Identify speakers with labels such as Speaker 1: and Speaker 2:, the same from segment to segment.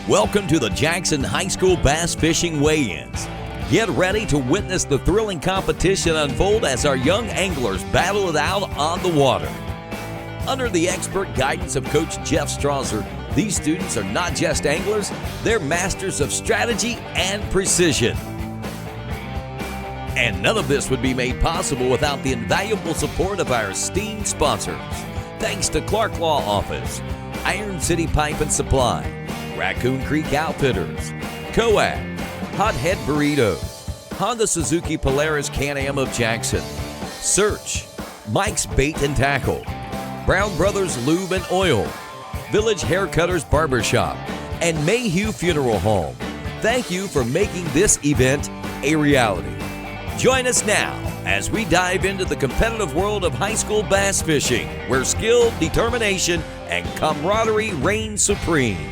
Speaker 1: Welcome to the Jackson High School Bass Fishing Weigh-Ins. Get ready to witness the thrilling competition unfold as our young anglers battle it out on the water. Under the expert guidance of Coach Jeff Strasser, these students are not just anglers, they're masters of strategy and precision. And none of this would be made possible without the invaluable support of our esteemed sponsors. Thanks to Clark Law Office, Iron City Pipe and Supply, Raccoon Creek Outfitters, Coag, Hothead Burrito, Honda Suzuki Polaris Can-Am of Jackson, Search, Mike's Bait and Tackle, Brown Brothers Lube and Oil, Village Haircutters Barbershop, and Mayhew Funeral Home. Thank you for making this event a reality. Join us now as we dive into the competitive world of high school bass fishing, where skill, determination, and camaraderie reign supreme.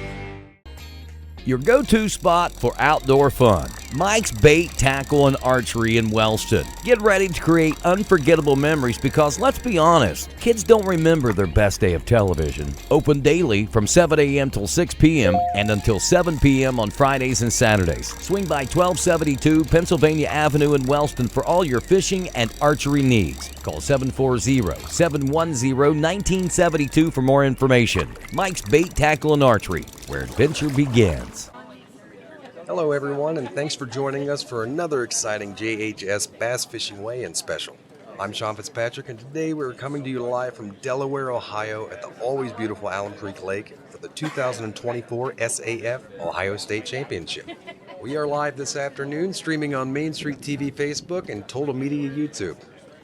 Speaker 1: Your go-to spot for outdoor fun. Mike's Bait, Tackle, and Archery in Wellston. Get ready to create unforgettable memories because, let's be honest, kids don't remember their best day of television. Open daily from 7 a.m. till 6 p.m. and until 7 p.m. on Fridays and Saturdays. Swing by 1272 Pennsylvania Avenue in Wellston for all your fishing and archery needs. Call 740-710-1972 for more information. Mike's Bait, Tackle, and Archery, where adventure begins.
Speaker 2: Hello everyone, and thanks for joining us for another exciting JHS Bass Fishing Weigh-In special. I'm Sean Fitzpatrick, and today we're coming to you live from Delaware, Ohio at the always beautiful Allen Creek Lake for the 2024 SAF Ohio State Championship. We are live this afternoon, streaming on Main Street TV Facebook and Total Media YouTube.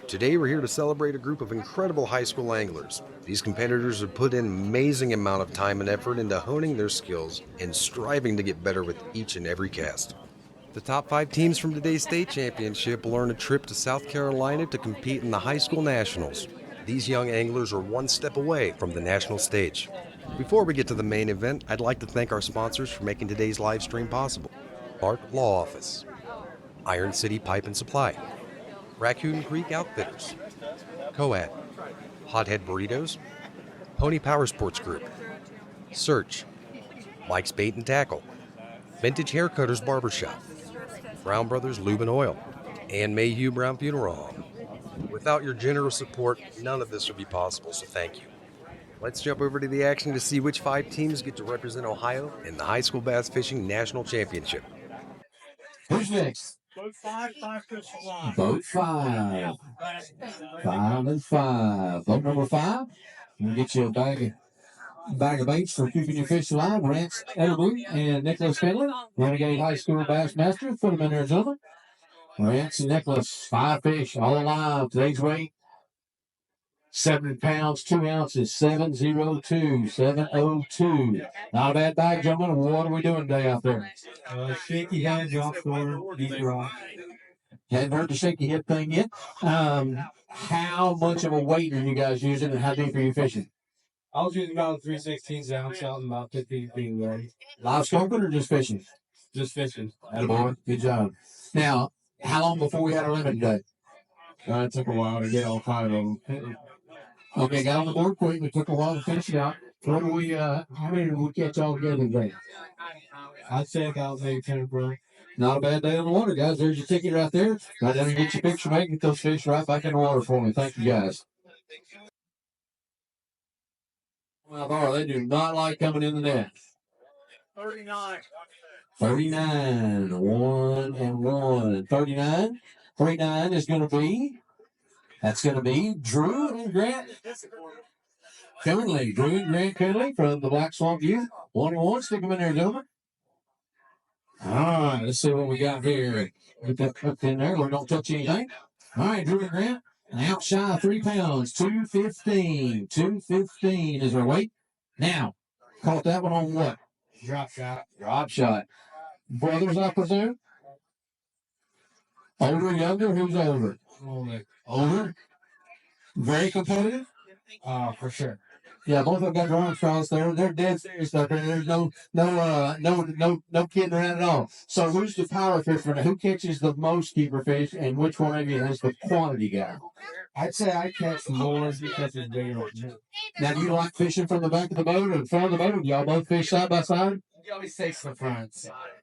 Speaker 2: Today we're here to celebrate a group of incredible high school anglers. These competitors have put in an amazing amount of time and effort into honing their skills and striving to get better with each and every cast. The top 5 teams from today's state championship will earn a trip to South Carolina to compete in the high school nationals. These young anglers are one step away from the national stage. Before we get to the main event, I'd like to thank our sponsors for making today's live stream possible. Clark Law Office, Iron City Pipe and Supply, Raccoon Creek Outfitters, Coag, Hothead Burritos, Pony Power Sports Group, Search, Mike's Bait and Tackle, Vintage Haircutters Barbershop, Brown Brothers Lube and Oil, and Mayhew Brown Funeral Home. Without your generous support, none of this would be possible, so thank you. Let's jump over to the action to see which 5 teams get to represent Ohio in the High School Bass Fishing National Championship.
Speaker 3: Who's next?
Speaker 4: Boat 5, 5 fish line.
Speaker 3: Boat 5. 5 and 5. Boat number 5. We'll get you a bag of baits for keeping your fish alive. Rance Edelman and Nicholas Finley, Renegade High School Bass Master. Put them in there, gentlemen. Rance and Nicholas, 5 fish, all alive. Today's weight, 70 pounds, 2 ounces, 702, 702. Not a bad bag, gentlemen. What are we doing today out there?
Speaker 4: Shaky hands off for deep rock.
Speaker 3: Hadn't heard the shaky hip thing yet. How much of a weight are you guys using, and how deep are you fishing?
Speaker 4: I was using about 3/16 ounce out and about 50 being ready.
Speaker 3: Live scoping or just fishing?
Speaker 4: Just fishing.
Speaker 3: Attaboy. Good job. Now, how long before we had our limit today?
Speaker 4: It took a while to get all 5 of them.
Speaker 3: Okay, got on the board quick. It took a while to finish it out. What do we? How many did we catch all together today?
Speaker 4: I'd say about maybe 10 bro.
Speaker 3: Not a bad day on the water, guys. There's your ticket right there. Right down and get your picture made. Get those fish right back in the water for me. Thank you, guys. Well, they do not like coming in the net.
Speaker 4: 39.
Speaker 3: 39. 1 and 1. 39. 39 is going to be. That's going to be Drew and Grant Finley. Drew and Grant Finley from the Black Swamp Youth. 1 and 1. Stick them in there, gentlemen. All right, let's see what we got here. Get that hooked in there. We don't touch anything. All right, Drew and Grant. An out shy of 3 pounds. 215. 215 is our weight. Now, caught that one on what?
Speaker 4: Drop shot.
Speaker 3: Drop shot. Brothers, I presume? Older, younger? Who's older? Older? Very competitive?
Speaker 4: For sure.
Speaker 3: Yeah, both of them got drawing trials there. They're dead serious up there. There's no kidding around at all. So who's the power fisherman? Who catches the most keeper fish, and which one of you is the quantity guy?
Speaker 4: I'd say I catch more because it's bigger.
Speaker 3: Now, do you like fishing from the back of the boat or in front of the boat? Do y'all both fish side by side? He always takes the front.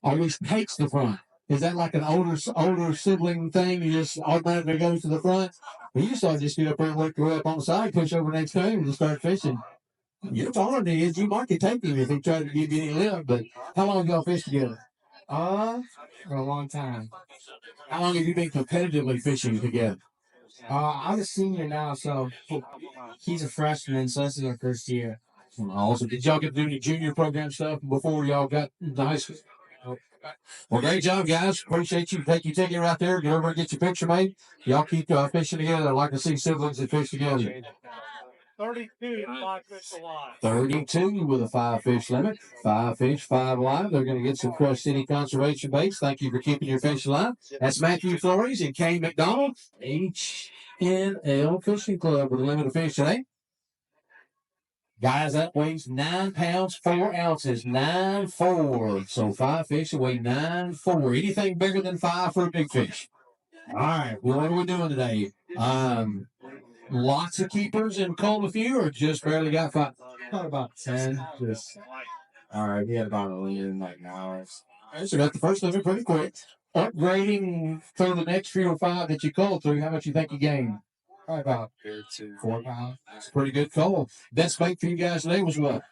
Speaker 3: Always takes the front. Is that like an older sibling thing? You just automatically goes to the front? Well, you start just get up there and work your way up on the side, push over next to him, and just start fishing. You're taller than he is. You might could take him if he tried to give you any lift. But how long have y'all fished together?
Speaker 4: For a long time.
Speaker 3: How long have you been competitively fishing together?
Speaker 4: I'm a senior now, so he's a freshman, so this is our first year.
Speaker 3: Also, did y'all get to do any junior program stuff before y'all got into high school? Well, great job, guys. Appreciate you. Take your ticket right there. Get over and get your picture made. Y'all keep fishing together. I'd like to see siblings that fish together.
Speaker 4: 32, 5 fish alive.
Speaker 3: 32 with a 5-fish limit. 5 fish, 5 live. They're going to get some Crush City Conservation baits. Thank you for keeping your fish alive. That's Matthew Flores and Kane McDonald. HNL Fishing Club with a limit of fish today. Guys, that weighs 9 pounds, 4 ounces. 9-4. So 5 fish weigh 9-4. Anything bigger than 5 for a big fish. All right. Well, what are we doing today? Lots of keepers and culled a few, or just barely got 5?
Speaker 4: Got about 10. Just
Speaker 3: All right. We had about 11 like hours. All right, so got the first limit pretty quick. Upgrading for the next 3 or 5 that you culled through, how much you think you gained?
Speaker 4: probably about 4 pounds.
Speaker 3: That's a pretty good cull. Best bait for you guys today was what?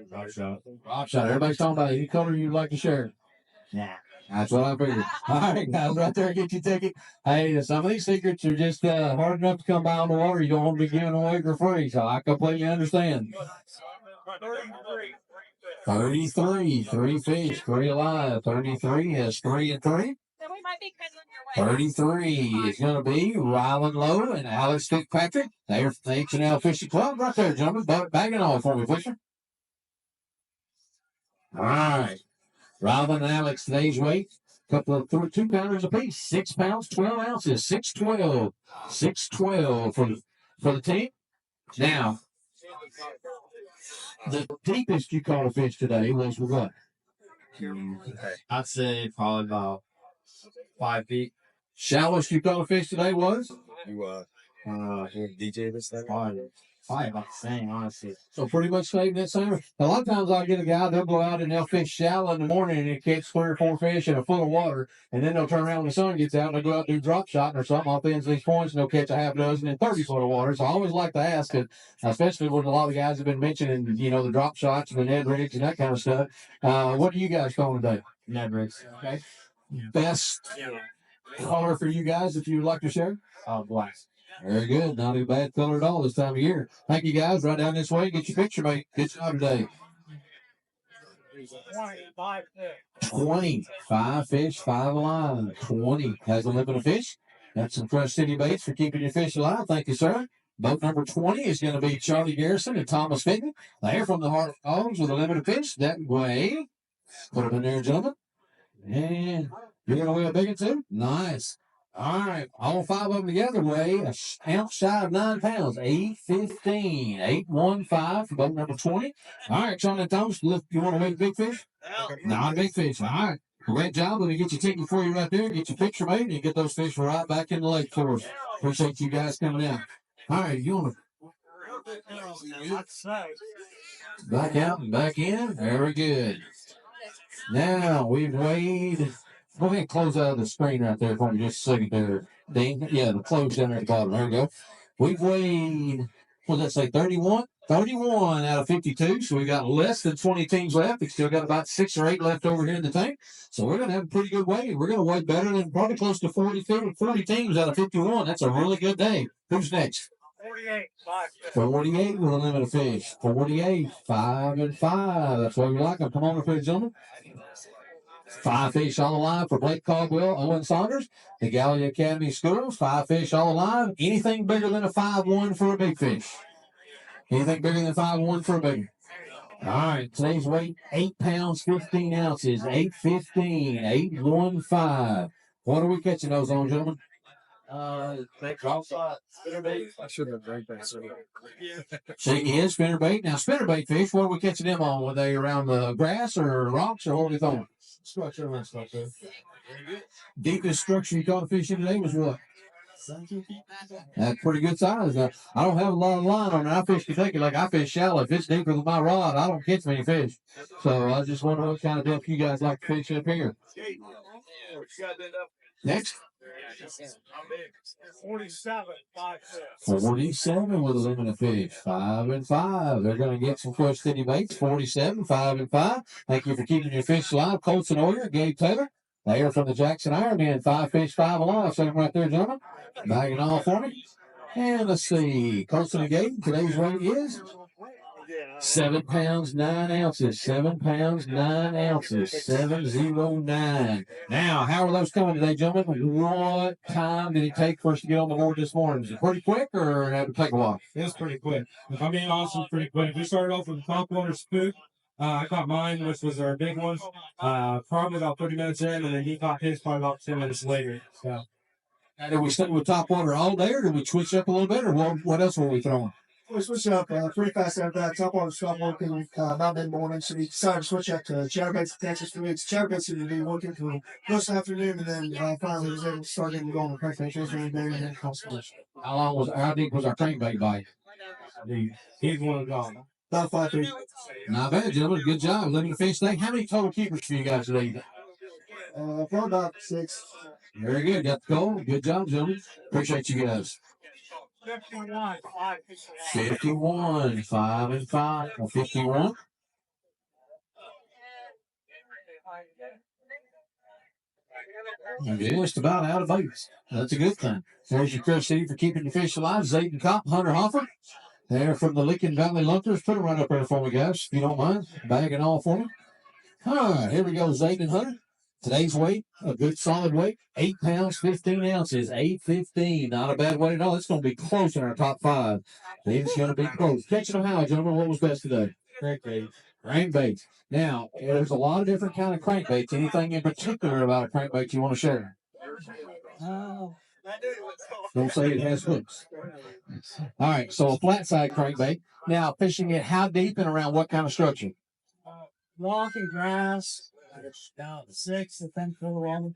Speaker 4: Drop shot.
Speaker 3: Drop shot. Everybody's talking about any color you'd like to share.
Speaker 4: Yeah.
Speaker 3: That's what I figured. All right, guys, right there, get your ticket. Hey, some of these secrets are just hard enough to come by on the water. You don't want to be giving away for free, so I completely understand. 33, 3 fish, 3 alive. 33 has 3 and 3. 33 is going to be Rylan Lowe and Alex Fitzpatrick. They're from the H&L Fishing Club. Right there, gentlemen. Bagging on for me, Fisher. All right. Rylan and Alex, today's weight. Couple of 2 pounders apiece. 6 pounds, 12 ounces. 612. 612 for the team. Now, the deepest you caught a fish today was what?
Speaker 4: I'd say probably about 5 feet.
Speaker 3: Shallowest you caught a fish today was?
Speaker 2: You DJ this thing?
Speaker 4: Probably about the same, honestly.
Speaker 3: So pretty much saving that same. A lot of times I'll get a guy, they'll go out and they'll fish shallow in the morning and they catch 3 or 4 fish in a full of water. And then they'll turn around when the sun gets out and they'll go out and do drop shot or something off the ends of these points and they'll catch a half dozen in 30 foot of water. So I always like to ask it, especially when a lot of guys have been mentioning, the drop shots and the Ned rigs and that kind of stuff. What are you guys calling today?
Speaker 4: Ned rigs.
Speaker 3: Okay. Best color for you guys if you would like to share?
Speaker 4: Black.
Speaker 3: Very good. Not a bad color at all this time of year. Thank you, guys. Right down this way. Get your picture, mate. Good job today. 20. 5 fish, 5 alive. 20 has a limit of fish. That's some Crush City baits for keeping your fish alive. Thank you, sir. Boat number 20 is going to be Charlie Garrison and Thomas Fitton. They're from the Heart of Hogs with a limit of fish. That way. Put them in there, gentlemen. And you're going to weigh a big one, too? Nice. All right, all 5 of them together weigh an ounce shy of 9 pounds. 815, 815 for boat number 20. All right, Sean and Thomas, you want to weigh a big fish? Not a big fish. All right, great job. Let me get your ticket for you right there. Get your picture made and get those fish right back in the lake for us. Appreciate you guys coming out. All right, you want to back out and back in? Very good. Now we've weighed. Go ahead and close out of the screen right there for me just a second there, Dean. Yeah, the close down there at the bottom. There we go. We've weighed, what did that say, 31? 31 out of 52. So we got less than 20 teams left. We still got about 6 or 8 left over here in the tank. So we're going to have a pretty good weight. We're going to weigh better than probably close to 40 teams out of 51. That's a really good day. Who's next?
Speaker 4: 48.
Speaker 3: 48 with a limit of fish. 48, 5 and 5. That's what we like them. Come on up here, gentlemen. 5 fish all alive for Blake Caldwell, Owen Saunders, the Gallia Academy Schools. 5 fish all alive. Anything bigger than a 5-1 for a big fish? Anything bigger than 5-1 for a big? All right, today's weight 8 pounds 15 ounces. 815, 815. What are we catching those on, gentlemen?
Speaker 4: Drop shot, spinnerbait. I should have drank that.
Speaker 3: Shaky head, spinnerbait. Now, spinnerbait fish, what are we catching them on? Were they around the grass or rocks or what are we throwing?
Speaker 4: Structure and stuff, there.
Speaker 3: Deepest structure you caught a fish in today was what? That's pretty good size. I don't have a lot of line on it. I fish Kentucky like I fish shallow. If it's deeper than my rod, I don't catch many fish. So I just wonder what kind of depth you guys like to fish up here. Next. 47 with a limit of fish. 5 and 5. They're going to get some fresh city baits. 47, 5 and 5. Thank you for keeping your fish alive. Colson Oyer, Gabe Taylor. They are from the Jackson Ironman. 5 fish, 5 alive. Set them right there, gentlemen. Bagging all for me. And let's see. Colson and Gabe, today's weight is 7 pounds, 9 ounces. 7 pounds, 9 ounces. 709. Now, how are those coming today, gentlemen? What time did it take for us to get on the board this morning? Is it pretty quick or did it take a while?
Speaker 4: It was pretty quick. If I'm being honest, it was pretty quick. We started off with the top water spook. I caught mine, which was our big one, probably about 30 minutes in, and then he caught his probably about 10 minutes later. So.
Speaker 3: Now, did we stick with top water all day, or did we switch up a little bit, or what else were we throwing?
Speaker 5: We switched up pretty fast after that. Top water stopped working about mid-morning, so we decided to switch up to chatterbaits and Texas for weeks. Chatterbaits seemed to be working for most of the afternoon, and then finally was able to start getting going with crankbait every day and then constellation.
Speaker 3: How deep was our crankbait bite?
Speaker 4: He's one gone.
Speaker 5: About 5 feet.
Speaker 3: Not bad, gentlemen. Good job. Living the fish thing. How many total keepers for you guys today?
Speaker 5: Probably about 6.
Speaker 3: Very good. Got the goal. Good job, gentlemen. Appreciate you guys. 51, 5 and 5. 51. Just about out of baits. That's a good thing. There's your Chris City for keeping your fish alive. Zayden Kopp, Hunter Hoffer. They're from the Lincoln Valley Lunkers. Put them right up there for me, guys, if you don't mind. Bagging all for me. All right, here we go, Zayden Hunter. Today's weight, a good solid weight, 8 pounds, 15 ounces, 815. Not a bad weight at all. It's going to be close in our top 5. It's going to be close. Catching them how, gentlemen? What was best today?
Speaker 4: Crankbait.
Speaker 3: Crankbaits. Now, there's a lot of different kind of crankbaits. Anything in particular about a crankbait you want to share? Don't say it has hooks. All right, so a flat side crankbait. Now, fishing it how deep and around what kind of structure?
Speaker 4: Walking grass. Down to 6, I think, for the water.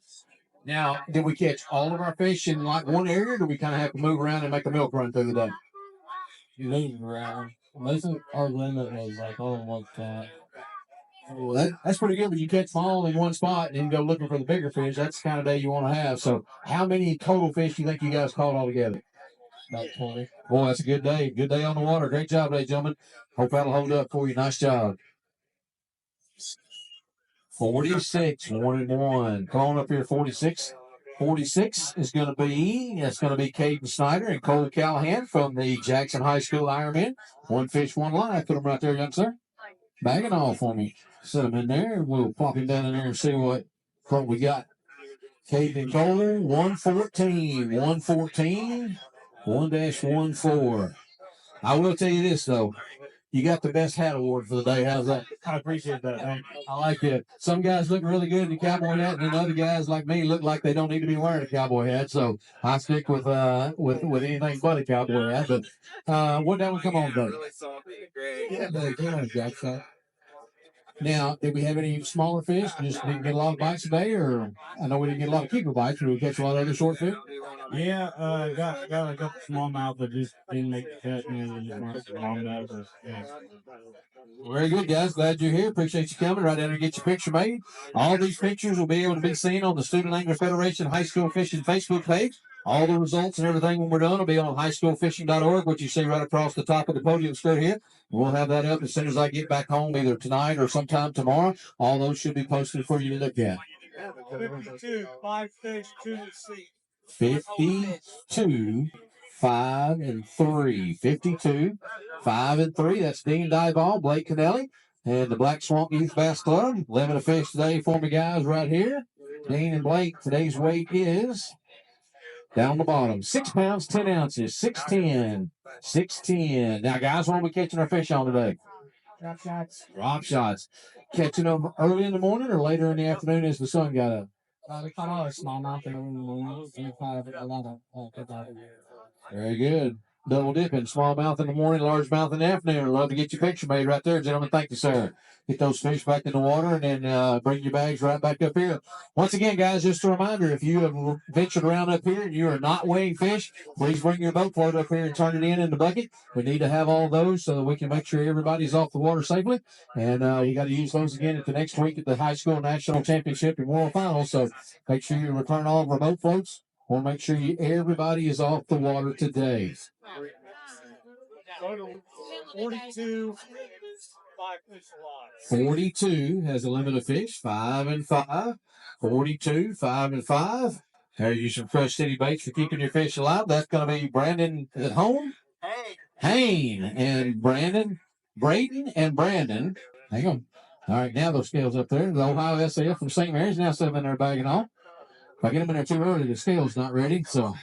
Speaker 3: Now, did we catch all of our fish in like one area, or do we kind of have to move around and make a milk run through the day?
Speaker 4: You move around. Most of our limit was like all in one spot.
Speaker 3: Well, that's pretty good, but you catch them all in one spot and then go looking for the bigger fish. That's the kind of day you want to have. So, how many total fish do you think you guys caught all together?
Speaker 4: About 20.
Speaker 3: Boy, that's a good day. Good day on the water. Great job today, gentlemen. Hope that'll hold up for you. Nice job. 46, 1 and 1. Come on up here, 46. 46 is going to be, Caden Snyder and Cole Callahan from the Jackson High School Ironman. 1 fish, 1 line. Put them right there, young sir. Bag it all for me. Set them in there, and we'll pop him down in there and see what we got. Caden and Cole, 114, 114, 1-14. I will tell you this, though. You got the best hat award for the day. How's that?
Speaker 4: I appreciate that. Thanks.
Speaker 3: I like that. Some guys look really good in the cowboy hat, and then other guys like me look like they don't need to be wearing a cowboy hat. So I stick with anything but a cowboy hat. But what that would come on, though? Yeah, Jackson. Now, did we have any smaller fish? Just didn't get a lot of bites today, or I know we didn't get a lot of keeper bites. Did we catch a lot of other short fish?
Speaker 4: Yeah, got a couple smallmouth that just didn't make the cut, and just weren't smallmouth. Yeah.
Speaker 3: Very good, guys. Glad you're here. Appreciate you coming. Right down there, get your picture made. All these pictures will be able to be seen on the Student Angler Federation High School Fishing Facebook page. All the results and everything when we're done will be on highschoolfishing.org, which you see right across the top of the podium skirt here. We'll have that up as soon as I get back home, either tonight or sometime tomorrow. All those should be posted for you to look at.
Speaker 4: 52, 5 fish, 2 to see.
Speaker 3: 52, 5 and 3. 52, 5 and 3. That's Dean Dival, Blake Kennelly, and the Black Swamp Youth Bass Club. Limit of fish today for me, guys, right here. Dean and Blake, today's weight is down the bottom, 6 pounds, 10 ounces, 610, 610. Now, guys, what are we catching our fish on today?
Speaker 4: Drop shots.
Speaker 3: Drop shots. Catching them early in the morning or later in the afternoon as the sun got up?
Speaker 4: We caught all the smallmouth in the morning. We caught a lot of good.
Speaker 3: Very good. double dipping. Smallmouth in the morning, largemouth in the afternoon. Love to get your picture made right there, gentlemen. Thank you, sir. Get those fish back in the water and then bring your bags right back up here. Once again, guys, just a reminder, if you have ventured around up here and you are not weighing fish, please bring your boat float up here and turn it in the bucket. We need to have all those so that we can make sure everybody's off the water safely. And you got to use those again at the next week at the high school national championship and world finals. So make sure you return all of our boat floats. We'll make sure everybody is off the water today.
Speaker 5: 42.
Speaker 3: 42 has a limit of fish, 5 and 5. 42, 5 and 5. There's you some Crush City baits for keeping your fish alive. That's going to be Brandon at home. Hayne and Brandon. Braden and Brandon. Hang on. All right, now those scales up there. The Ohio SAF from St. Mary's now sitting in there bagging off. If I get them in there too early, the scale's not ready. So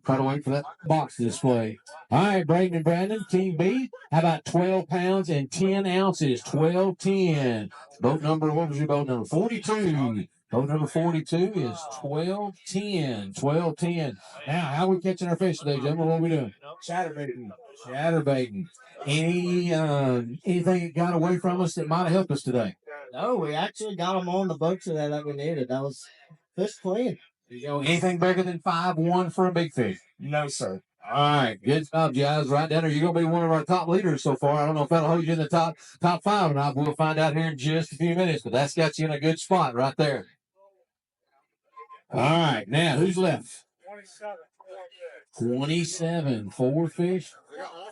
Speaker 3: try to wait for that box to display. All right, Braden and Brandon, Team B. How about 12 pounds and 10 ounces? 12-10. Boat number, what was your boat number? 42. Boat number 42 is 12-10. 12-10. Now, how are we catching our fish today, gentlemen? What are we doing?
Speaker 5: Chatterbaiting.
Speaker 3: Chatterbaiting. Anything that got away from us that might have helped us today?
Speaker 6: No, we actually got them on the boat today that we needed. That was fish clean.
Speaker 3: Anything bigger than 5-1 for a big fish?
Speaker 5: No, sir.
Speaker 3: All right, good job, guys. Right down there, you're gonna be one of our top leaders so far. I don't know if that'll hold you in the top 5 or not. We'll find out here in just a few minutes, but that's got you in a good spot right there. All right, now who's left? 27. 4 fish,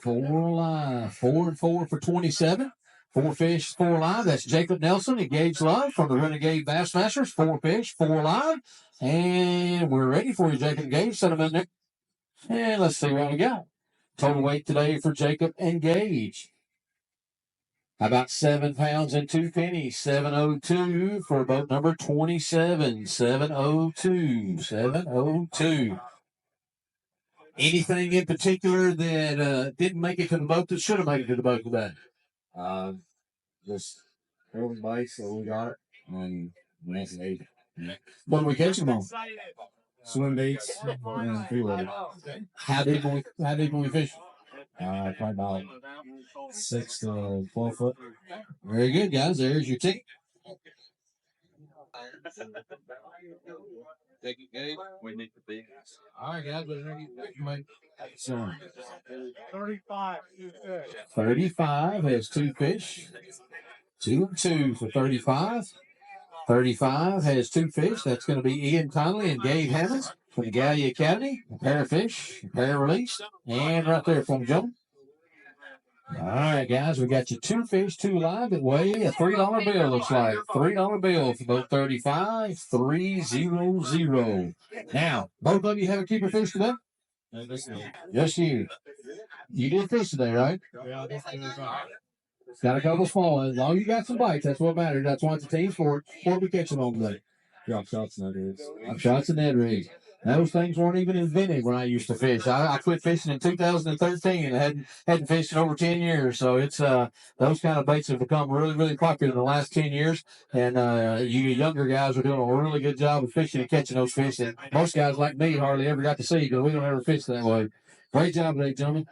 Speaker 3: 4 live. 4 and 4 for 27. 4 fish, 4 live. That's Jacob Nelson and Gage Love from the Renegade Bassmasters. 4 fish, 4 live. And we're ready for you, Jacob and Gage. Set them in there. And let's see what we got. Total weight today for Jacob and Gage. About 7 pounds and 2 pennies. 702 for boat number 27. 702. 702. Anything in particular that didn't make it to the boat that should have made it to the boat today?
Speaker 7: Just early bites, so we got it, and we ate it.
Speaker 3: What did we catch them on?
Speaker 7: Swim baits and freeloader.
Speaker 3: How deep when we fish?
Speaker 7: Probably about 6 to 12 foot.
Speaker 3: Very good, guys. There's your ticket.
Speaker 7: Take it, Gabe. We need to be.
Speaker 3: All right, guys. So
Speaker 5: 35.
Speaker 3: 35 has 2 fish. 2 and 2 for 35. 35 has 2 fish. That's going to be Ian Conley and Gabe Hammonds from the Gallia Academy. A pair of fish, a pair released, and right there from Joe. All right, guys, we got you 2 fish, 2 live that weigh a $3 bill, looks like. $3 bill for both 35, 300. Now, both of you have a keeper fish today? Yes, you. You did fish today, right?
Speaker 5: Yeah,
Speaker 3: Got a couple small ones. As long as you got some bites, that's what matters. That's why it's a team sport. What we catching on today?
Speaker 7: Drop shots and that is.
Speaker 3: Drop shots and Ned rigs. Those things weren't even invented when I used to fish. I quit fishing in 2013 and hadn't fished in over 10 years. So it's those kind of baits have become really, really popular in the last 10 years. And you younger guys are doing a really good job of fishing and catching those fish that most guys like me hardly ever got to see because we don't ever fish that way. Great job today, gentlemen.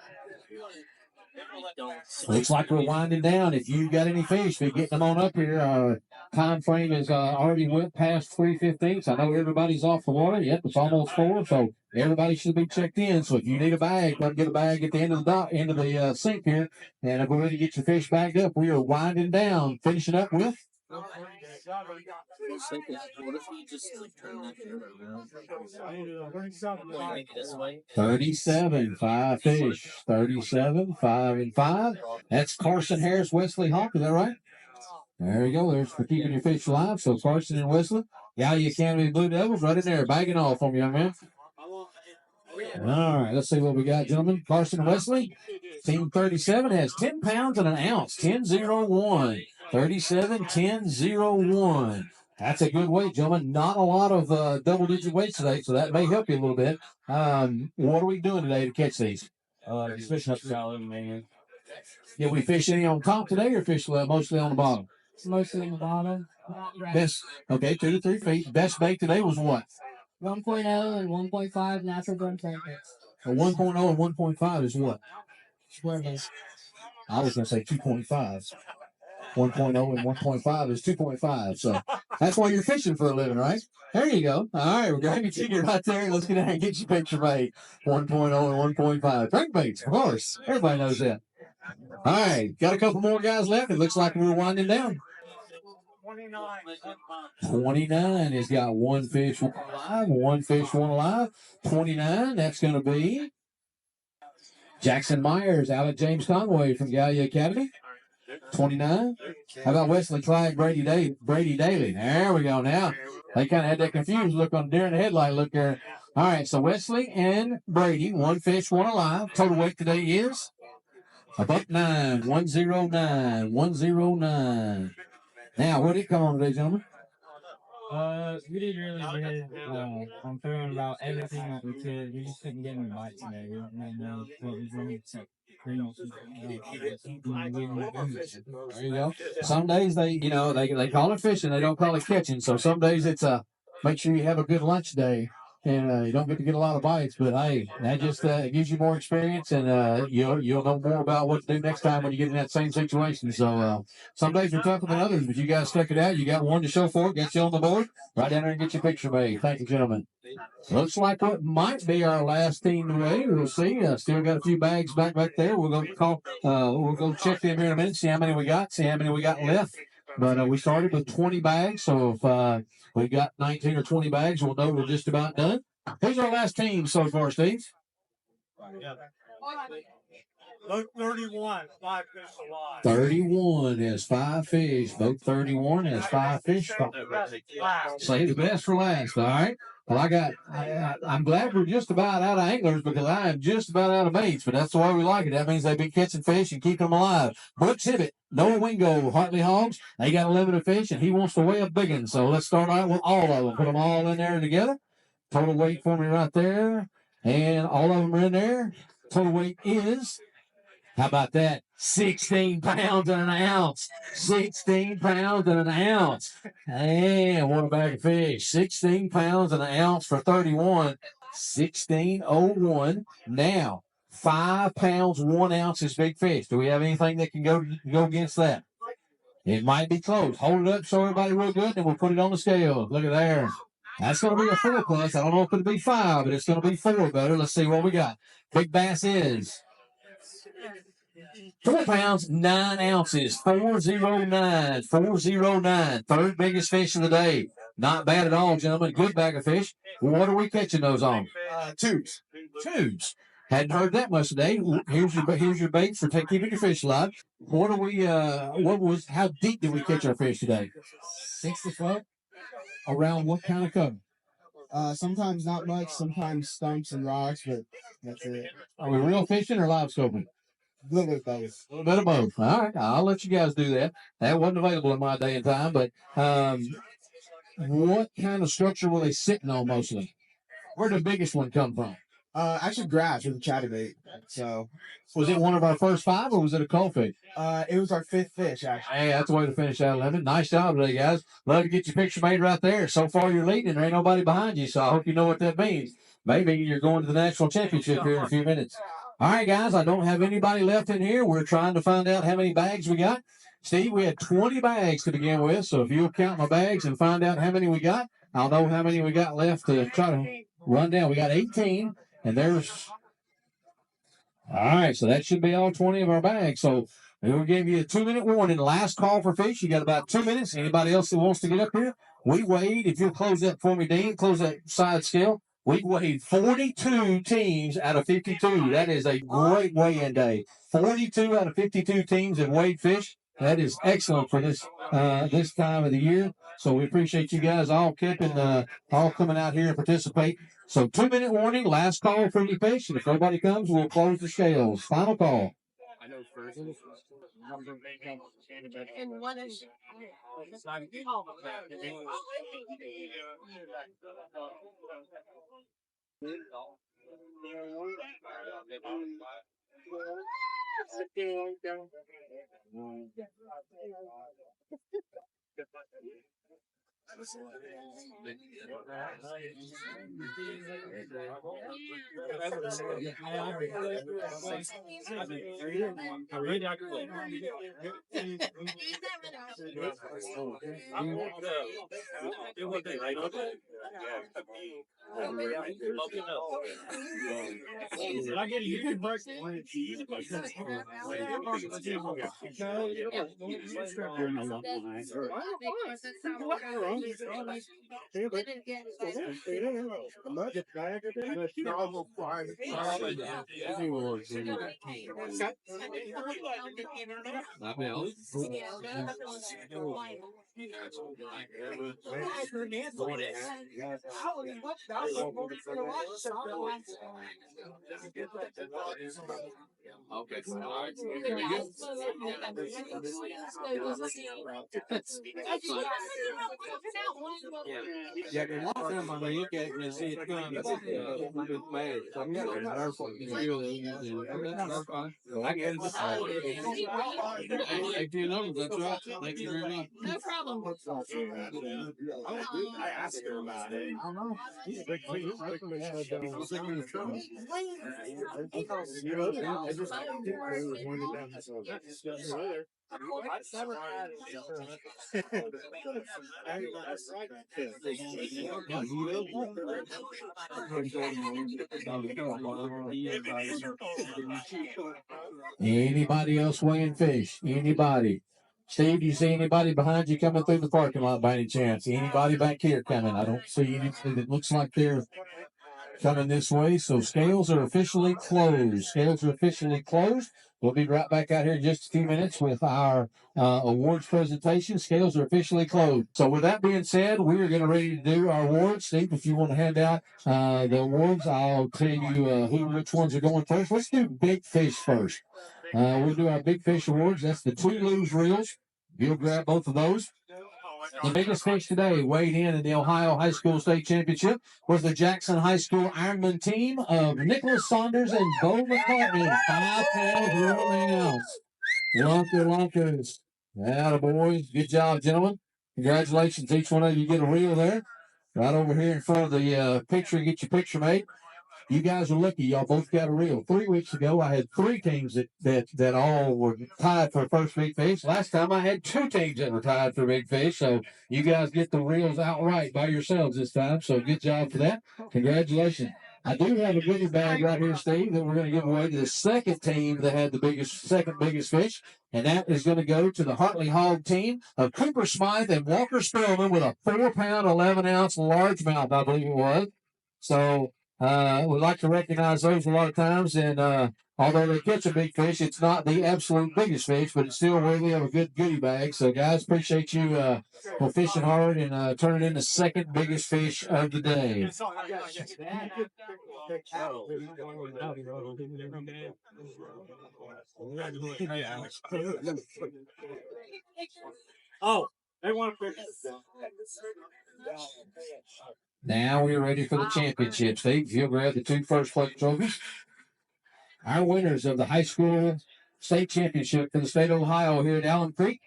Speaker 3: Looks like we're winding down. If you got any fish, be getting them on up here. Time frame is already went past 3:15. So I know everybody's off the water. Yep, it's almost 4. So everybody should be checked in. So if you need a bag, come get a bag at the end of the sink here, and go ahead and get your fish bagged up. We are winding down, finishing up with. 37, 5 fish. 37, 5 and 5. That's Carson Harris, Wesley Hawk. Is that right? There you go. There's for keeping your fish alive. So Carson and Wesley. Gallia Academy Blue Devils right in there, bagging off on you, young man. All right, let's see what we got, gentlemen. Carson and Wesley. Team 37 has 10 pounds and an ounce. 10-01. 37, 10-01. That's a good weight, gentlemen. Not a lot of double-digit weights today, so that may help you a little bit. What are we doing today to catch these?
Speaker 7: Just fishing up shallow, man.
Speaker 3: Did we fish any on top today or fish mostly on the bottom?
Speaker 6: Mostly on the bottom.
Speaker 3: Best, okay, 2 to 3 feet. Best bait today was what?
Speaker 6: 1.0 and 1.5 natural burn techniques.
Speaker 3: A 1.0 and 1.5 is what?
Speaker 5: Swimmers.
Speaker 3: I was going to say 2.5. 1.0 and 1.5 is 2.5. So that's why you're fishing for a living, right? There you go. All right, we're going to get you right there. Let's get out and get your picture made. 1.0 and 1.5. Crankbaits, of course. Everybody knows that. All right, got a couple more guys left. It looks like we're winding down. 29 has got one fish, one alive. One fish, one alive. 29, that's going to be Jackson Myers, Alec James Conway from Gallia Academy. 29. How about Wesley Clyde, Brady Daly? There we go. Now they kind of had that confused look on deer in the headlight look there. All right, so Wesley and Brady, one fish, one alive. Total weight today is a $109, 109, 109. Now, what did it come on today, gentlemen?
Speaker 4: We did really good. I'm throwing about everything that we could. We just couldn't get any bites today. We don't really know what was wrong except pretty much.
Speaker 3: There you go. Some days they call it fishing, they don't call it catching. So some days it's make sure you have a good lunch day. And you don't get to get a lot of bites, but hey, that just it gives you more experience, and you'll know more about what to do next time when you get in that same situation. So some days are tougher than others, but you guys stuck it out. You got one to show for it. Get you on the board. Right down there and get your picture made. Thank you, gentlemen. Looks like what might be our last team today. We'll see. Still got a few bags back there. We'll go call. We'll go check them here in a minute. See how many we got. See how many we got left. But we started with 20 bags. So if we got 19 or 20 bags, we'll know we're just about done. Who's our last team so far, Steve?
Speaker 4: Vote 31, 5 fish alive.
Speaker 3: 31 has 5 fish. Vote 31 has 5 fish. Save the best for last. All right. Well, I'm glad we're just about out of anglers because I am just about out of baits, but that's the way we like it. That means they've been catching fish and keeping them alive. Brooks Hibbett, Noah Wingo, Hartley Hogs, they got a limited fish and he wants to weigh a big one. So let's start out with all of them. Put them all in there together. Total weight for me right there. And all of them are in there. Total weight is, how about that? 16 pounds and an ounce. 16 pounds and an ounce. And what a bag of fish. 16 pounds and an ounce for 31. 1601. Now, 5 pounds, 1 ounce is big fish. Do we have anything that can go against that? It might be close. Hold it up, show everybody real good, and we'll put it on the scale. Look at there. That's going to be a 4 plus. I don't know if it'll be 5, but it's going to be 4 better. Let's see what we got. Big bass is 4 pounds, 9 ounces, 409, 409. Third biggest fish of the day. Not bad at all, gentlemen. Good bag of fish. What are we catching those on? Tubes. Tubes. Hadn't heard that much today. Here's your bait for keeping your fish alive. What are we? How deep did we catch our fish today?
Speaker 6: 60 foot.
Speaker 3: Around what kind of cover?
Speaker 6: Sometimes not much, sometimes stumps and rocks, but that's it.
Speaker 3: Are we real fishing or live scoping?
Speaker 6: A little bit of both.
Speaker 3: A little bit of both. All right, I'll let you guys do that. That wasn't available in my day and time, but what kind of structure were they sitting on mostly? Where did the biggest one come from?
Speaker 6: Actually grass with a chatterbait. So
Speaker 3: Was it one of our first 5 or was it a cold fish?
Speaker 6: it was our 5th fish actually.
Speaker 3: Hey, that's the way to finish that 11. Nice job today, guys. Love to get your picture made right there. So far you're leading. There ain't nobody behind you, so I hope you know what that means. Maybe you're going to the national championship here in a few minutes. All right, guys, I don't have anybody left in here. We're trying to find out how many bags we got. Steve, we had 20 bags to begin with, so if you'll count my bags and find out how many we got, I'll know how many we got left to try to run down. We got 18, and there's... All right, so that should be all 20 of our bags. So we'll give you a 2-minute warning. Last call for fish. You got about 2 minutes. Anybody else that wants to get up here? We weighed, if you'll close that for me, Dean, close that side scale. We weighed 42 teams out of 52. That is a great weigh-in day. 42 out of 52 teams have weighed fish. That is excellent for this time of the year. So we appreciate you guys all coming out here and participate. So 2-minute warning, last call for any fish. And if nobody comes, we'll close the scales. Final call.
Speaker 8: And one is
Speaker 4: I get a YouTube break. Yeah, the long term, I mean, look at it and see it come. I get it. Thank you, no, that's right. Thank you very much.
Speaker 8: No problem.
Speaker 5: I asked her about it. I don't know. He's a big
Speaker 3: Anybody else weighing fish? Anybody? Steve, do you see anybody behind you coming through the parking lot by any chance? Anybody back here coming? I don't see anything that looks like they're coming this way. So scales are officially closed. Scales are officially closed. We'll be right back out here in just a few minutes with our awards presentation. Scales are officially closed. So with that being said, we're getting ready to do our awards. Steve, if you want to hand out the awards, I'll tell you which ones are going first. Let's do big fish first. We'll do our big fish awards. That's the 2 loose reels. You'll grab both of those. The biggest fish today weighed in the Ohio High School State Championship was the Jackson High School Ironman team of Nicholas Saunders and Bo McCartney. 5 pounds, 1 ounce. Lunkers. Atta boys. Good job, gentlemen. Congratulations. Each one of you get a reel there. Right over here in front of the picture, get your picture made. You guys are lucky. Y'all both got a reel. 3 weeks ago, I had 3 teams that all were tied for first big fish. Last time, I had 2 teams that were tied for big fish. So you guys get the reels outright by yourselves this time. So good job for that. Congratulations. I do have a goodie bag right here, Steve, that we're going to give away to the second team that had the second biggest fish. And that is going to go to the Hartley Hog team of Cooper Smythe and Walker Spillman with a 4 pound, 11 ounce largemouth, I believe it was. So we like to recognize those a lot of times, and although they catch a big fish, it's not the absolute biggest fish, but it's still worthy of a good goodie bag. So, guys, appreciate you for fishing hard and turning in the second biggest fish of the day.
Speaker 4: Oh, they want to fish.
Speaker 3: Now we're ready for the championship. Steve, you'll grab the 2 first place trophies. Our winners of the high school state championship for the state of Ohio here at Allen Creek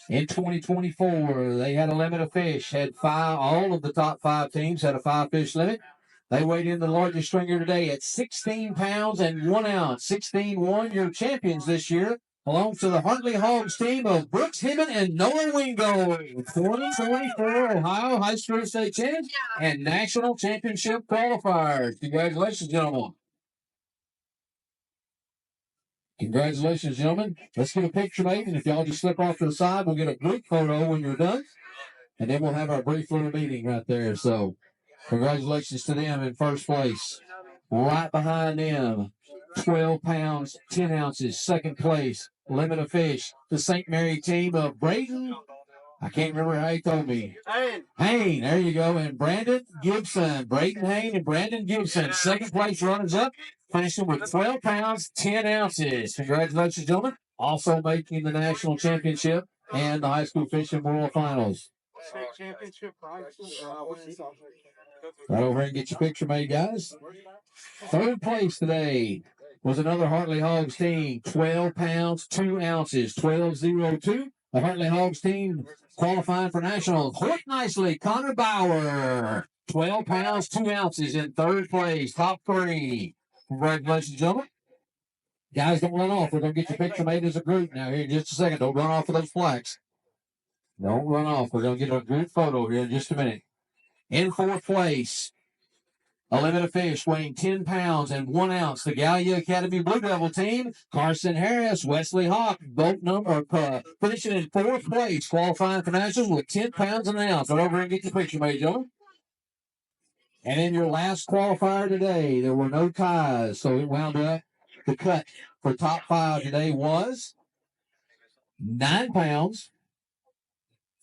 Speaker 3: in 2024. They had a limit of fish, had 5, all of the top 5 teams had a 5 fish limit. They weighed in the largest stringer today at 16 pounds and 1 ounce. 16-1, your champions this year. Belongs to the Hartley Hogs team of Brooks Himmen and Noah Wingo. 2024 Ohio High School State Champs and National Championship qualifiers. Congratulations, gentlemen. Congratulations, gentlemen. Let's get a picture made, and if y'all just slip off to the side, we'll get a group photo when you're done, and then we'll have our brief little meeting right there. So congratulations to them in first place. Right behind them, 12 pounds, 10 ounces, second place, limit of fish, the St. Mary team of Braden. I can't remember how he told me. Hayne, there you go. And Brandon Gibson. Braden Hayne and Brandon Gibson. Second place runners up, finishing with 12 pounds, 10 ounces. Congratulations, gentlemen. Also making the national championship and the high school fishing world finals. Right over here and get your picture made, guys. Third place today was another Hartley Hogs team, 12 pounds, 2 ounces, 12.02. The Hartley Hogs team Qualifying for nationals. Hooked nicely. Connor Bauer. 12 pounds, 2 ounces in third place. Top 3. Congratulations, gentlemen. Guys, don't run off. We're going to get your picture made as a group now here in just a second. Don't run off with those flags. Don't run off. We're going to get a group photo here in just a minute. In fourth place, a limited fish weighing 10 pounds and 1 ounce. The Gallia Academy Blue Devil team, Carson Harris, Wesley Hawk, both finishing in fourth place, qualifying for nationals with 10 pounds and an ounce. Run over and get your picture made, gentlemen. And in your last qualifier today, there were no ties, so it wound up. The cut for top 5 today was 9 pounds,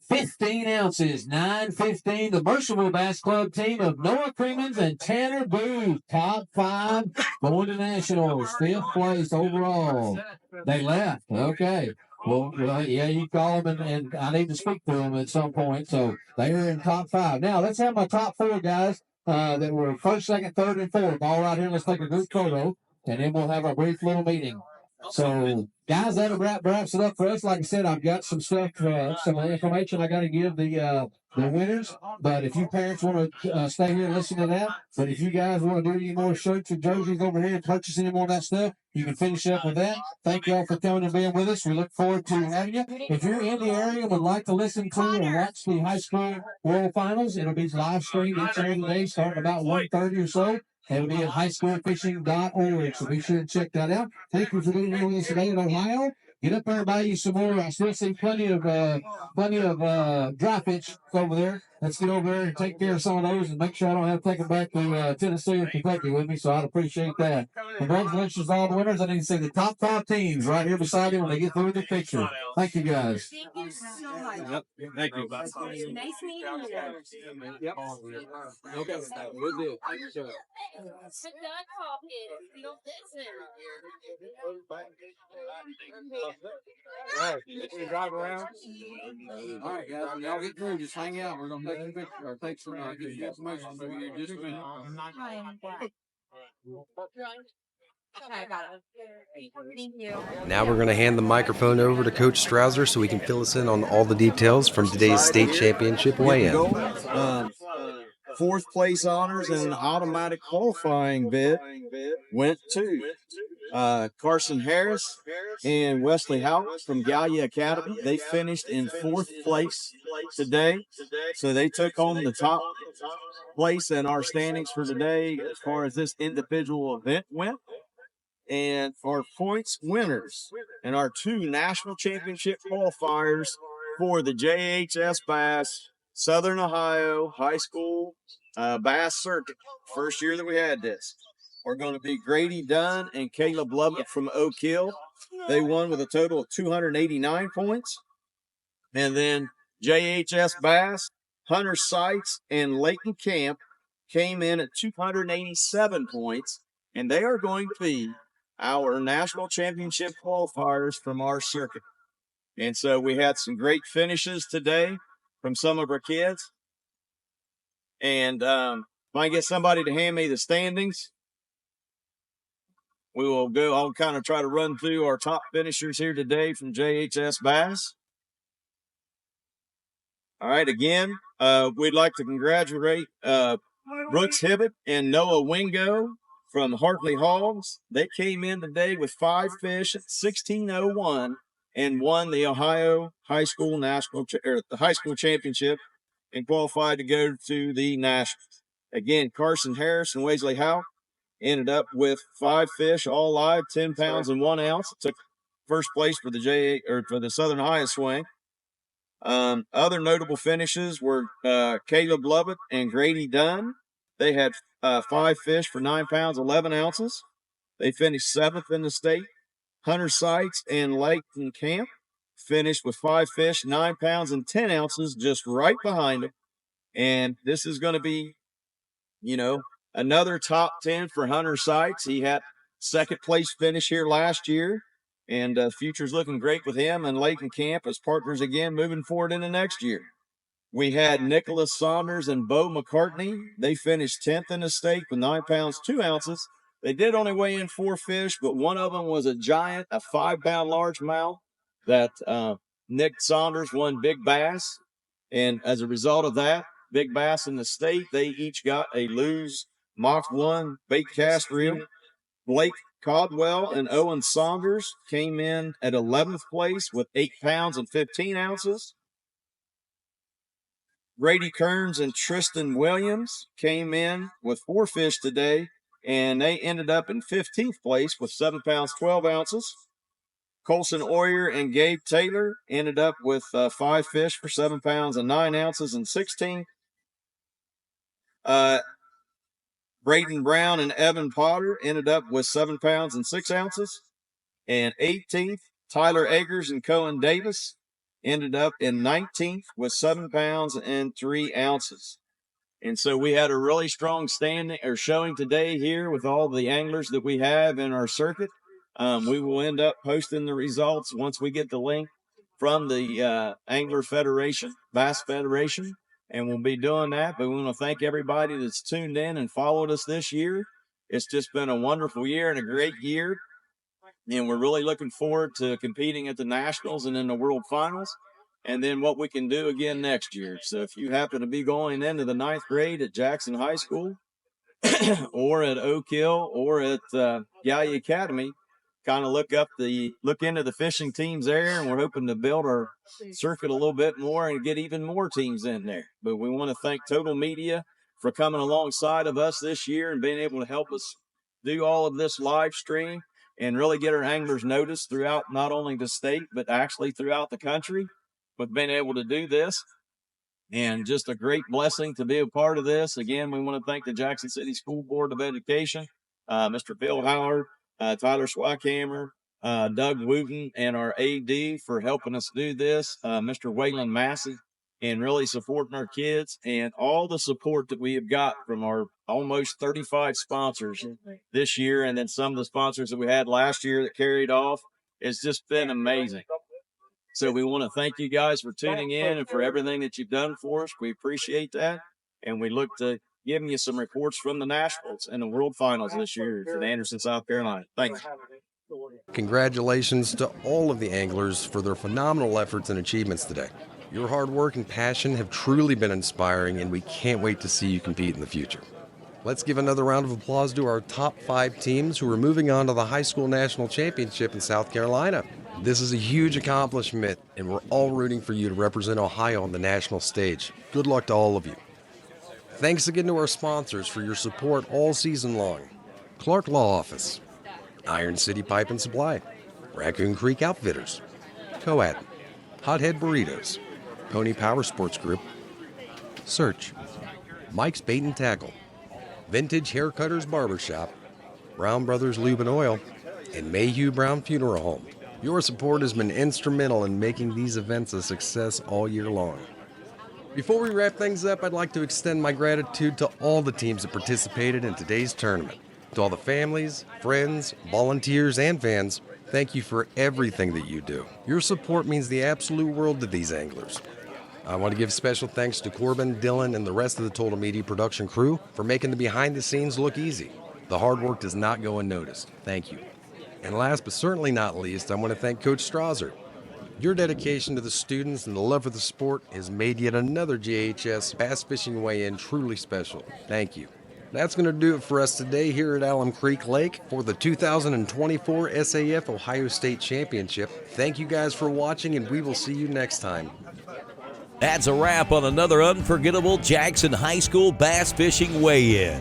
Speaker 3: 15 ounces, 9:15. The Mercerville Bass Club team of Noah Creemans and Tanner Booth, top 5, going to nationals, 5th place overall. They left. Okay. Well, yeah, you call them, and I need to speak to them at some point. So they are in top 5. Now, let's have my top 4 guys that were first, second, third, and fourth. All right here. Let's take a group photo, and then we'll have a brief little meeting. So, guys, that wraps it up for us. Like I said, I've got some stuff, some information I got to give the winners. But if you parents want to stay here and listen to that, but if you guys want to do any more shirts or jerseys over here and purchase any more of that stuff, you can finish up with that. Thank you all for coming and being with us. We look forward to having you. If you're in the area and would like to listen to or watch the high school world finals, it'll be live streamed each and every day, starting about 1:30 or so. It'll be at highschoolfishing.org, so be sure to check that out. Thank you for being here with us today in Ohio. Get up there and buy you some more. I still see plenty of dry fish over there. Let's get over there and take care of some of those and make sure I don't have to take them back to Tennessee or Kentucky with me, so I'd appreciate that. Congratulations to all the winners. I need to see the top 5 teams right here beside you when they get through the picture. Thank you, guys.
Speaker 8: Thank you so much.
Speaker 7: Yep. Thank you.
Speaker 8: Nice meeting you.
Speaker 3: Yep. Okay. Good deal. Thank you, sir.
Speaker 8: Sit down, talking. You don't listen.
Speaker 7: All right. You drive around.
Speaker 3: All right, guys. When y'all get through, just hang out. We're going to take a picture or take some information for you in just a minute.
Speaker 8: Okay, I got it. Thank you.
Speaker 2: Now we're going to hand the microphone over to Coach Strouser so he can fill us in on all the details from today's state championship weigh-in.
Speaker 9: Fourth place honors and an automatic qualifying bid went to Carson Harris and Wesley Houck from Gallia Academy. They finished in fourth place today, so they took home the top place in our standings for today as far as this individual event went. And our points winners and our 2 national championship qualifiers for the JHS Bass Southern Ohio High School Bass Circuit, first year that we had this, are going to be Grady Dunn and Caleb Lubbock from Oak Hill. They won with a total of 289 points. And then JHS Bass, Hunter Sites, and Leighton Camp came in at 287 points, and they are going to be our national championship qualifiers from our circuit. And so we had some great finishes today from some of our kids. And if I get somebody to hand me the standings, we will go. I'll kind of try to run through our top finishers here today from JHS Bass. All right, again, we'd like to congratulate Brooks Hibbett and Noah Wingo from Hartley Hogs. They came in today with 5 fish at 16:01 and won the Ohio High School the High School Championship and qualified to go to the Nationals. Again, Carson Harris and Wesley Houck ended up with 5 fish, all live, 10 pounds and 1 ounce. Took first place for the Southern Ohio swing. Other notable finishes were Caleb Lubbock and Grady Dunn. They had 5 fish for 9 pounds, 11 ounces. They finished 7th in the state. Hunter Sites and Leighton Camp finished with 5 fish, 9 pounds, and 10 ounces, just right behind them. And this is going to be, another top 10 for Hunter Sites. He had second place finish here last year, and future's looking great with him and Leighton Camp as partners again moving forward into next year. We had Nicholas Saunders and Bo McCartney. They finished 10th in the state with 9 pounds, 2 ounces. They did only weigh in 4 fish, but one of them was a giant, a 5-pound largemouth that Nick Saunders won big bass. And as a result of that, big bass in the state, they each got a Lew's Mach 1 bait cast reel. Blake Caldwell and Owen Saunders came in at 11th place with 8 pounds and 15 ounces. Brady Kearns and Tristan Williams came in with 4 fish today, and they ended up in 15th place with 7 pounds, 12 ounces. Colson Oyer and Gabe Taylor ended up with 5 fish for 7 pounds and 9 ounces and 16. Braden Brown and Evan Potter ended up with 7 pounds and 6 ounces. And 18th, Tyler Eggers and Cohen Davis ended up in 19th with 7 pounds and 3 ounces. And so we had a really strong standing or showing today here with all the anglers that we have in our circuit. We will end up posting the results once we get the link from the Angler Federation, Bass Federation, and we'll be doing that. But we want to thank everybody that's tuned in and followed us this year. It's just been a wonderful year and a great year. And we're really looking forward to competing at the Nationals and in the World Finals, and then what we can do again next year. So if you happen to be going into the 9th grade at Jackson High School or at Oak Hill or at Gallia Academy, kind of look into the fishing teams there, and we're hoping to build our circuit a little bit more and get even more teams in there. But we want to thank Total Media for coming alongside of us this year and being able to help us do all of this live stream and really get our anglers noticed throughout not only the state, but actually throughout the country with being able to do this. And just a great blessing to be a part of this. Again, we want to thank the Jackson City School Board of Education, Mr. Bill Howard, Tyler Schwackhammer, Doug Wooten, and our AD for helping us do this, Mr. Waylon Massey, and really supporting our kids, and all the support that we have got from our almost 35 sponsors this year, and then some of the sponsors that we had last year that carried off. It's just been amazing. So we want to thank you guys for tuning in and for everything that you've done for us. We appreciate that, and we look to giving you some reports from the Nationals and the World Finals this year in Anderson, South Carolina. Thanks.
Speaker 2: Congratulations to all of the anglers for their phenomenal efforts and achievements today. Your hard work and passion have truly been inspiring, and we can't wait to see you compete in the future. Let's give another round of applause to our top 5 teams who are moving on to the High School National Championship in South Carolina. This is a huge accomplishment, and we're all rooting for you to represent Ohio on the national stage. Good luck to all of you. Thanks again to our sponsors for your support all season long. Clark Law Office, Iron City Pipe and Supply, Raccoon Creek Outfitters, Coat, Hothead Burritos, Pony Power Sports Group, Search, Mike's Bait and Tackle, Vintage Haircutters Barbershop, Brown Brothers Lube and Oil, and Mayhew Brown Funeral Home. Your support has been instrumental in making these events a success all year long. Before we wrap things up, I'd like to extend my gratitude to all the teams that participated in today's tournament. To all the families, friends, volunteers, and fans, thank you for everything that you do. Your support means the absolute world to these anglers. I want to give special thanks to Corbin, Dylan, and the rest of the Total Media production crew for making the behind the scenes look easy. The hard work does not go unnoticed. Thank you. And last but certainly not least, I want to thank Coach Strasser. Your dedication to the students and the love for the sport has made yet another JHS Bass Fishing Weigh-In truly special. Thank you. That's going to do it for us today here at Alum Creek Lake for the 2024 SAF Ohio State Championship. Thank you guys for watching, and we will see you next time.
Speaker 1: That's a wrap on another unforgettable Jackson High School Bass Fishing Weigh-In.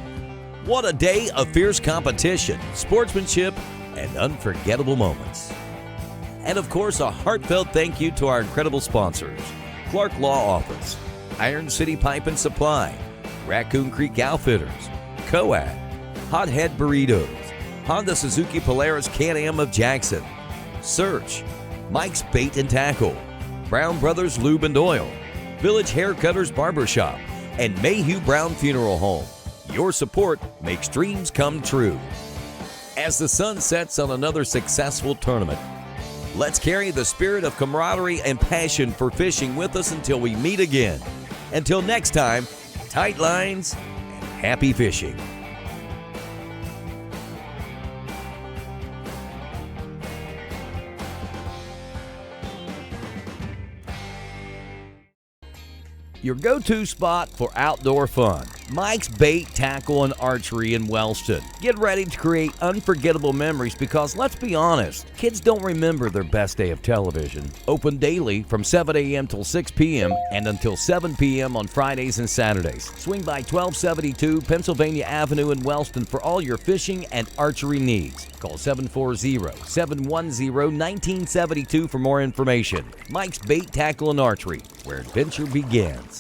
Speaker 1: What a day of fierce competition, sportsmanship, and unforgettable moments. And of course, a heartfelt thank you to our incredible sponsors: Clark Law Office, Iron City Pipe and Supply, Raccoon Creek Outfitters, Coat, Hothead Burritos, Honda Suzuki Polaris Can-Am of Jackson, Search, Mike's Bait and Tackle, Brown Brothers Lube and Oil, Village Haircutters Barbershop, and Mayhew Brown Funeral Home. Your support makes dreams come true. As the sun sets on another successful tournament, let's carry the spirit of camaraderie and passion for fishing with us until we meet again. Until next time, tight lines and happy fishing. your go-to spot for outdoor fun. Mike's Bait, Tackle, and Archery in Wellston. Get ready to create unforgettable memories because, let's be honest, kids don't remember their best day of television. Open daily from 7 a.m. till 6 p.m. and until 7 p.m. on Fridays and Saturdays. Swing by 1272 Pennsylvania Avenue in Wellston for all your fishing and archery needs. Call 740-710-1972 for more information. Mike's Bait, Tackle, and Archery, where adventure begins.